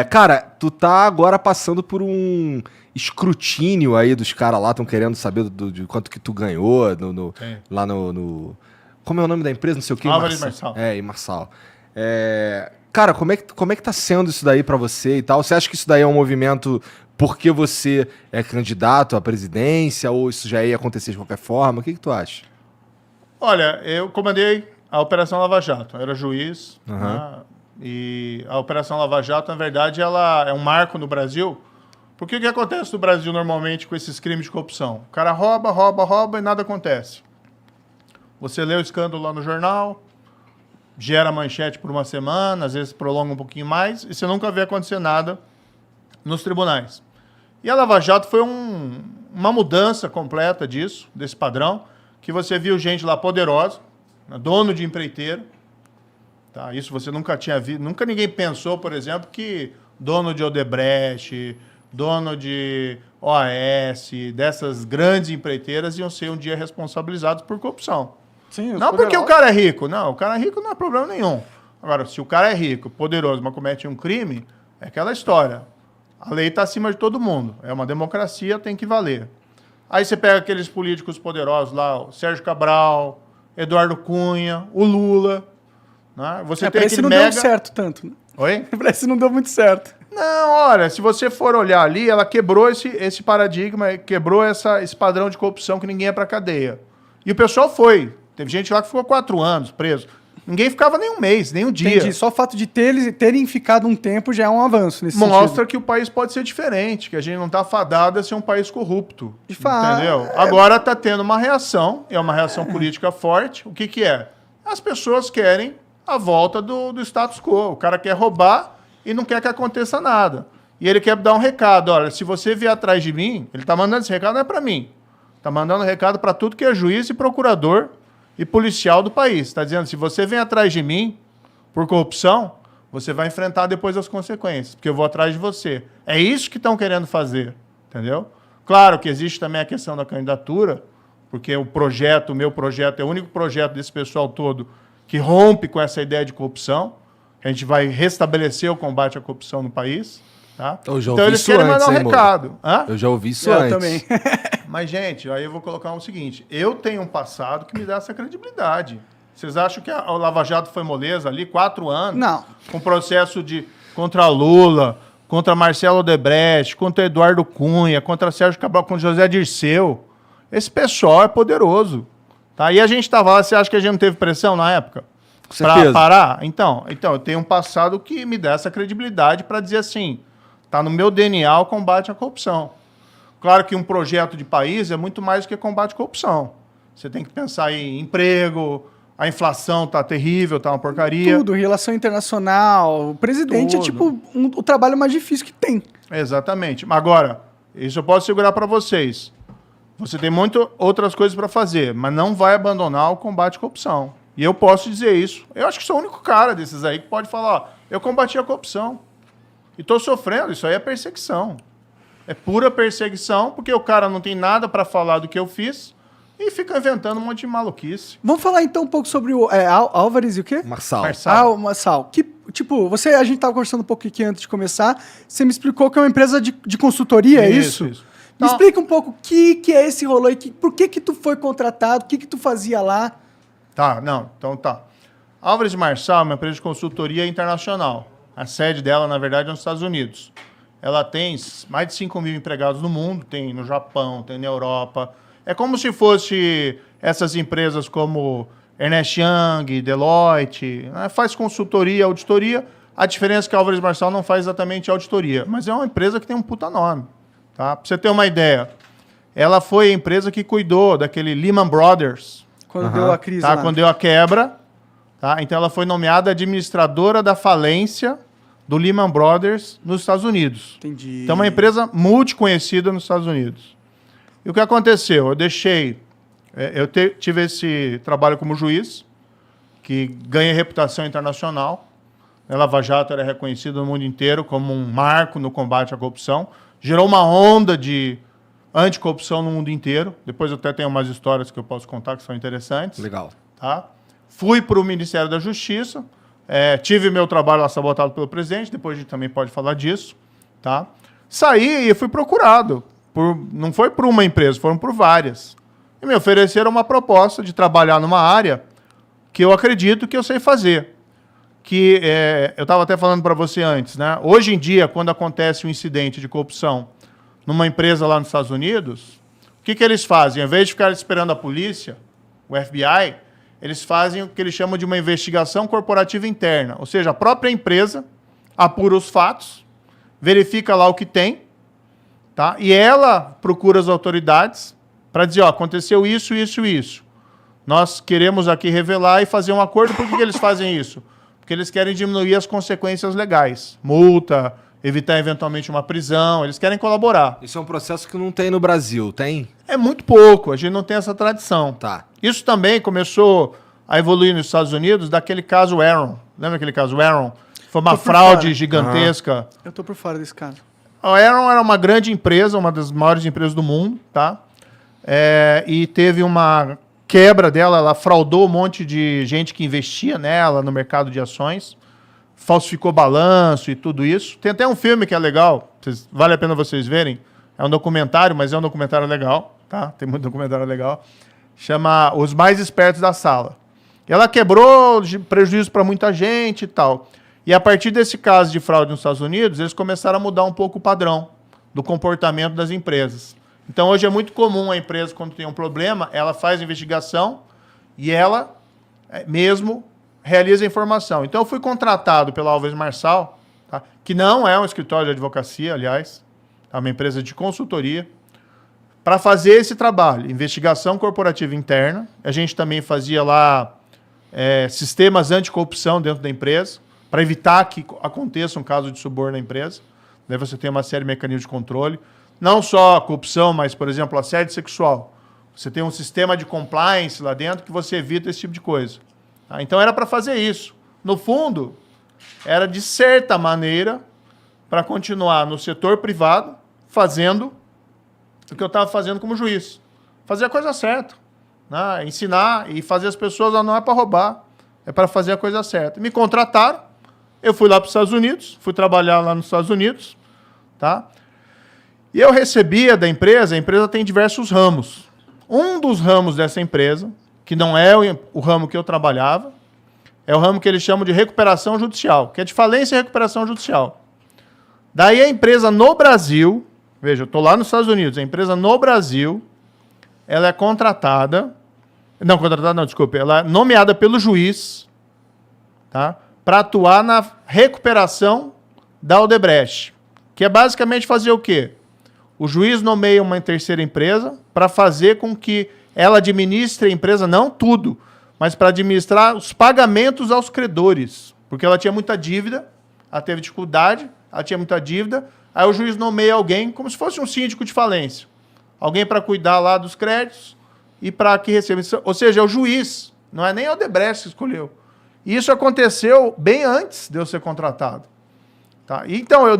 Cara, tu tá agora passando por um escrutínio aí dos caras lá, estão querendo saber de quanto que tu ganhou Sim. lá Como é o nome da empresa? Não sei o que. Álvares Marçal. Em Marçal. Cara, como é que tá sendo isso daí pra você e tal? Você acha que isso daí é um movimento porque você é candidato à presidência ou isso já ia acontecer de qualquer forma? O que tu acha? Olha, eu comandei a Operação Lava Jato. Eu era juiz, Uhum. né? E a Operação Lava Jato, na verdade, ela é um marco no Brasil. Porque o que acontece no Brasil normalmente com esses crimes de corrupção? O cara rouba e nada acontece. Você lê o escândalo lá no jornal, gera manchete por uma semana, às vezes prolonga um pouquinho mais, e você nunca vê acontecer nada nos tribunais. E a Lava Jato foi uma mudança completa disso, desse padrão, que você viu gente lá poderosa, né, dono de empreiteiro. Tá? Isso você nunca tinha visto. Nunca ninguém pensou, por exemplo, que dono de Odebrecht, dono de OAS, dessas grandes empreiteiras iam ser um dia responsabilizados por corrupção. Sim, Não porque o cara é rico. Não, o cara é rico não é problema nenhum. Agora, se o cara é rico, poderoso, mas comete um crime, é aquela história. A lei está acima de todo mundo. É uma democracia, tem que valer. Aí você pega aqueles políticos poderosos lá, o Sérgio Cabral, Eduardo Cunha, o Lula. Né? Você tem parece que aquele não mega... deu certo tanto. Né? Oi? Parece que não deu muito certo. Não, olha, se você for olhar ali, ela quebrou esse paradigma, quebrou esse padrão de corrupção que ninguém ia pra cadeia. E o pessoal foi. Teve gente lá que ficou 4 anos preso. Ninguém ficava nem um mês, nem um dia. Entendi. Só o fato de terem ficado um tempo já é um avanço nesse Mostra sentido. que o país pode ser diferente, que a gente não está fadado a ser um país corrupto. De fato. Entendeu? Agora está tendo uma reação, é uma reação política forte. O que, que é? As pessoas querem a volta do status quo. O cara quer roubar e não quer que aconteça nada. E ele quer dar um recado. Olha, se você vier atrás de mim, ele está mandando esse recado, não é para mim. Está mandando recado para tudo que é juiz e procurador e policial do país. Está dizendo, se você vem atrás de mim por corrupção, você vai enfrentar depois as consequências, porque eu vou atrás de você. É isso que estão querendo fazer, entendeu? Claro que existe também a questão da candidatura, porque o meu projeto, é o único projeto desse pessoal todo que rompe com essa ideia de corrupção. A gente vai restabelecer o combate à corrupção no país. Tá? Então eles querem mandar um recado. Hã? Eu já ouvi isso Eu antes. também. Mas, gente, aí eu vou colocar o seguinte. Eu tenho um passado que me dá essa credibilidade. Vocês acham que a Lava Jato foi moleza ali? 4 anos? Não. Com processo contra Lula, contra Marcelo Odebrecht, contra Eduardo Cunha, contra Sérgio Cabral, contra José Dirceu. Esse pessoal é poderoso. Tá? E a gente estava lá, você acha que a gente não teve pressão na época? Para parar? Então, eu tenho um passado que me dá essa credibilidade para dizer assim, está no meu DNA o combate à corrupção. Claro que um projeto de país é muito mais do que combate à corrupção. Você tem que pensar em emprego, a inflação está terrível, está uma porcaria. Tudo, relação internacional. O presidente é tipo o trabalho mais difícil que tem. Exatamente. Agora, isso eu posso segurar para vocês. Você tem muitas outras coisas para fazer, mas não vai abandonar o combate à corrupção. E eu posso dizer isso. Eu acho que sou o único cara desses aí que pode falar, ó, eu combati a corrupção. E estou sofrendo, isso aí é perseguição. É pura perseguição, porque o cara não tem nada para falar do que eu fiz e fica inventando um monte de maluquice. Vamos falar então um pouco sobre o Álvares e o quê? Marçal. O Marçal. Que, tipo, a gente estava conversando um pouco aqui antes de começar, você me explicou que é uma empresa de consultoria, é isso? Isso. Me explica um pouco o que é esse rolê, por que tu foi contratado, o que tu fazia lá? Então tá. Álvares Marçal é uma empresa de consultoria internacional. A sede dela, na verdade, é nos Estados Unidos. Ela tem mais de 5 mil empregados no mundo, tem no Japão, tem na Europa. É como se fosse essas empresas como Ernst Young, Deloitte, né? Faz consultoria, auditoria. A diferença é que a Álvares Marçal não faz exatamente auditoria, mas é uma empresa que tem um puta nome. Tá? Para você ter uma ideia, ela foi a empresa que cuidou daquele Lehman Brothers. Quando deu a crise Tá? lá. Quando deu a quebra. Tá? Então ela foi nomeada administradora da falência do Lehman Brothers nos Estados Unidos. Entendi. Então é uma empresa multiconhecida nos Estados Unidos. E o que aconteceu? Eu tive esse trabalho como juiz, que ganha reputação internacional. A Lava Jato era reconhecida no mundo inteiro como um marco no combate à corrupção. Gerou uma onda de anticorrupção no mundo inteiro. Depois eu até tenho umas histórias que eu posso contar que são interessantes. Legal. Tá? Fui para o Ministério da Justiça, Tive meu trabalho lá sabotado pelo presidente, depois a gente também pode falar disso, tá? Saí e fui procurado. Não foi por uma empresa, foram por várias. E me ofereceram uma proposta de trabalhar numa área que eu acredito que eu sei fazer. Eu estava até falando para você antes, né? Hoje em dia, quando acontece um incidente de corrupção numa empresa lá nos Estados Unidos, o que eles fazem? Ao invés de ficar esperando a polícia, o FBI, eles fazem o que eles chamam de uma investigação corporativa interna. Ou seja, a própria empresa apura os fatos, verifica lá o que tem, tá? E ela procura as autoridades para dizer, aconteceu isso, isso, isso. Nós queremos aqui revelar e fazer um acordo. Por que eles fazem isso? Porque eles querem diminuir as consequências legais. Multa, evitar eventualmente uma prisão, eles querem colaborar. Isso é um processo que não tem no Brasil, tem? É muito pouco, a gente não tem essa tradição. Tá. Isso também começou a evoluir nos Estados Unidos daquele caso Enron. Lembra aquele caso Enron? Foi uma fraude gigantesca. Eu tô por fora desse caso. A Enron era uma grande empresa, uma das maiores empresas do mundo, tá? E teve uma quebra dela, ela fraudou um monte de gente que investia nela no mercado de ações, falsificou balanço e tudo isso. Tem até um filme que é legal, vale a pena vocês verem. É um documentário, mas é um documentário legal, tá? Tem muito documentário legal. Chama Os Mais Espertos da Sala. E ela quebrou prejuízo para muita gente e tal. E a partir desse caso de fraude nos Estados Unidos, eles começaram a mudar um pouco o padrão do comportamento das empresas. Então, hoje é muito comum a empresa, quando tem um problema, ela faz investigação e ela mesmo realiza a informação. Então, eu fui contratado pela Alves Marçal, tá? Que não é um escritório de advocacia, aliás, é uma empresa de consultoria, para fazer esse trabalho, investigação corporativa interna. A gente também fazia lá sistemas anticorrupção dentro da empresa, para evitar que aconteça um caso de suborno na empresa. Daí você tem uma série de mecanismos de controle. Não só corrupção, mas, por exemplo, assédio sexual. Você tem um sistema de compliance lá dentro que você evita esse tipo de coisa. Tá? Então, era para fazer isso. No fundo, era, de certa maneira, para continuar no setor privado, fazendo o que eu estava fazendo como juiz. Fazer a coisa certa. Né? Ensinar e fazer as pessoas, não é para roubar, é para fazer a coisa certa. Me contrataram, eu fui lá para os Estados Unidos, fui trabalhar lá nos Estados Unidos, tá? E eu recebia da empresa, a empresa tem diversos ramos. Um dos ramos dessa empresa, que não é o ramo que eu trabalhava, é o ramo que eles chamam de recuperação judicial, que é de falência e recuperação judicial. Daí a empresa no Brasil, veja, eu estou lá nos Estados Unidos, a empresa no Brasil, ela é contratada, ela é nomeada pelo juiz, tá? Para atuar na recuperação da Odebrecht, que é basicamente fazer o quê? O juiz nomeia uma terceira empresa para fazer com que ela administre a empresa, não tudo, mas para administrar os pagamentos aos credores, porque ela tinha muita dívida, ela teve dificuldade, ela tinha muita dívida, aí o juiz nomeia alguém como se fosse um síndico de falência, alguém para cuidar lá dos créditos e para que receba. Ou seja, é o juiz, não é nem a Odebrecht que escolheu. E isso aconteceu bem antes de eu ser contratado. Tá? Então, eu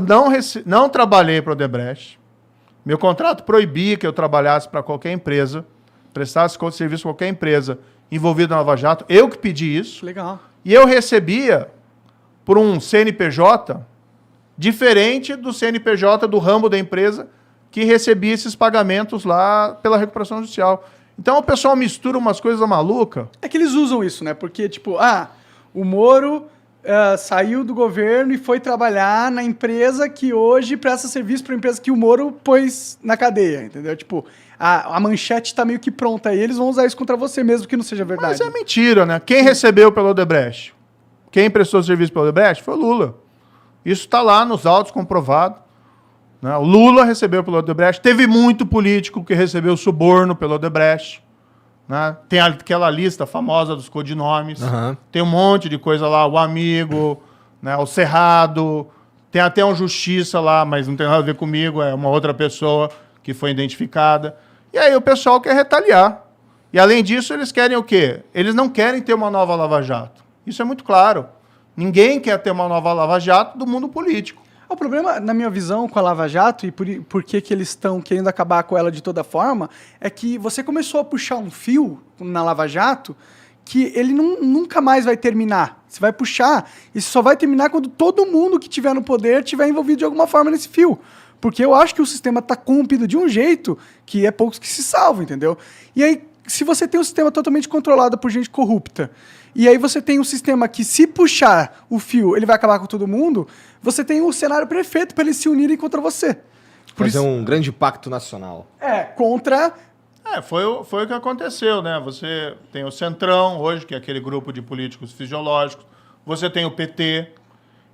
não trabalhei para a Odebrecht. Meu contrato proibia que eu trabalhasse para qualquer empresa, prestasse serviço para qualquer empresa envolvida na Lava Jato. Eu que pedi isso. Legal. E eu recebia por um CNPJ diferente do CNPJ do ramo da empresa que recebia esses pagamentos lá pela recuperação judicial. Então, o pessoal mistura umas coisas malucas. É que eles usam isso, né? Porque, tipo, o Moro saiu do governo e foi trabalhar na empresa que hoje presta serviço para a empresa que o Moro pôs na cadeia, entendeu? Tipo, a manchete está meio que pronta e eles vão usar isso contra você mesmo que não seja verdade. Mas é mentira, né? Quem recebeu pelo Odebrecht? Quem prestou serviço pelo Odebrecht foi o Lula. Isso está lá nos autos comprovado. Né? O Lula recebeu pelo Odebrecht. Teve muito político que recebeu suborno pelo Odebrecht. Né? Tem aquela lista famosa dos codinomes. Uhum. Tem um monte de coisa lá. O Amigo, né? O Cerrado. Tem até um Justiça lá, mas não tem nada a ver comigo. É uma outra pessoa que foi identificada. E aí o pessoal quer retaliar. E além disso, eles querem o quê? Eles não querem ter uma nova Lava Jato. Isso é muito claro. Ninguém quer ter uma nova Lava Jato do mundo político. O problema, na minha visão, com a Lava Jato, e por que eles estão querendo acabar com ela de toda forma, é que você começou a puxar um fio na Lava Jato que ele nunca mais vai terminar. Você vai puxar, isso só vai terminar quando todo mundo que tiver no poder tiver envolvido de alguma forma nesse fio. Porque eu acho que o sistema está corrompido de um jeito que é poucos que se salvam, entendeu? E aí, se você tem um sistema totalmente controlado por gente corrupta, e aí você tem um sistema que, se puxar o fio, ele vai acabar com todo mundo, você tem um cenário perfeito para eles se unirem contra você. Fazer um grande pacto nacional. Contra... Foi o que aconteceu, né? Você tem o Centrão hoje, que é aquele grupo de políticos fisiológicos. Você tem o PT.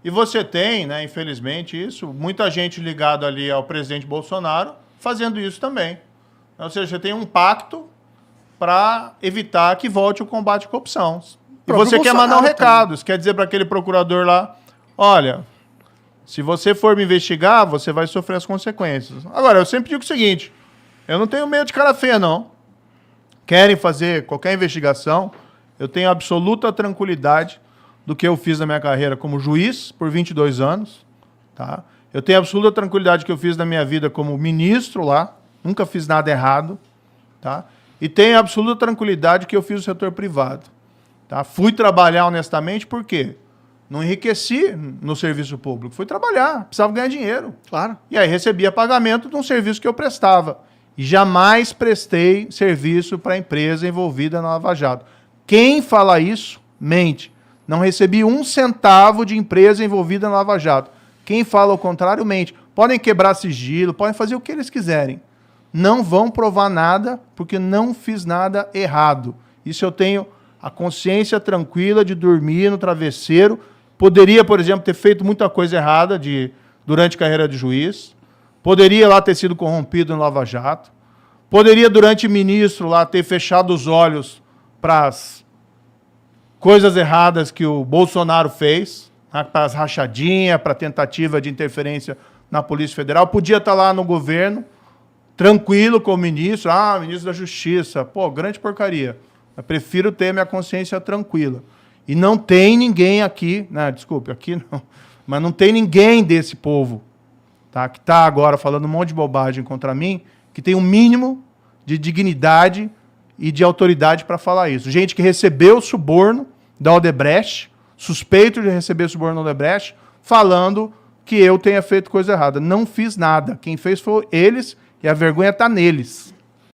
E você tem, né, infelizmente, muita gente ligada ali ao presidente Bolsonaro fazendo isso também. Ou seja, você tem um pacto para evitar que volte o combate à corrupção. E você quer mandar um recado. Você quer dizer para aquele procurador lá, olha, se você for me investigar, você vai sofrer as consequências. Agora, eu sempre digo o seguinte, eu não tenho medo de cara feia, não. Querem fazer qualquer investigação, eu tenho absoluta tranquilidade do que eu fiz na minha carreira como juiz por 22 anos. Tá? Eu tenho absoluta tranquilidade do que eu fiz na minha vida como ministro lá, nunca fiz nada errado. Tá? E tenho absoluta tranquilidade que eu fiz no setor privado. Tá? Fui trabalhar honestamente, por quê? Não enriqueci no serviço público. Fui trabalhar, precisava ganhar dinheiro. Claro. E aí recebia pagamento de um serviço que eu prestava. E jamais prestei serviço para a empresa envolvida na Lava Jato. Quem fala isso, mente. Não recebi um centavo de empresa envolvida na Lava Jato. Quem fala o contrário, mente. Podem quebrar sigilo, podem fazer o que eles quiserem. Não vão provar nada, porque não fiz nada errado. Isso eu tenho a consciência tranquila de dormir no travesseiro. Poderia, por exemplo, ter feito muita coisa errada durante a carreira de juiz. Poderia lá ter sido corrompido no Lava Jato. Poderia, durante ministro, lá ter fechado os olhos para as coisas erradas que o Bolsonaro fez, né, para as rachadinhas, para a tentativa de interferência na Polícia Federal. Podia estar lá no governo, tranquilo como ministro. Ministro da Justiça. Pô, grande porcaria. Eu prefiro ter minha consciência tranquila. E não tem ninguém aqui, né, desculpe, aqui não, mas não tem ninguém desse povo, tá, que está agora falando um monte de bobagem contra mim, que tem um mínimo de dignidade e de autoridade para falar isso. Gente que recebeu suborno da Odebrecht, suspeito de receber suborno da Odebrecht, falando que eu tenha feito coisa errada. Não fiz nada. Quem fez foi eles e a vergonha está neles.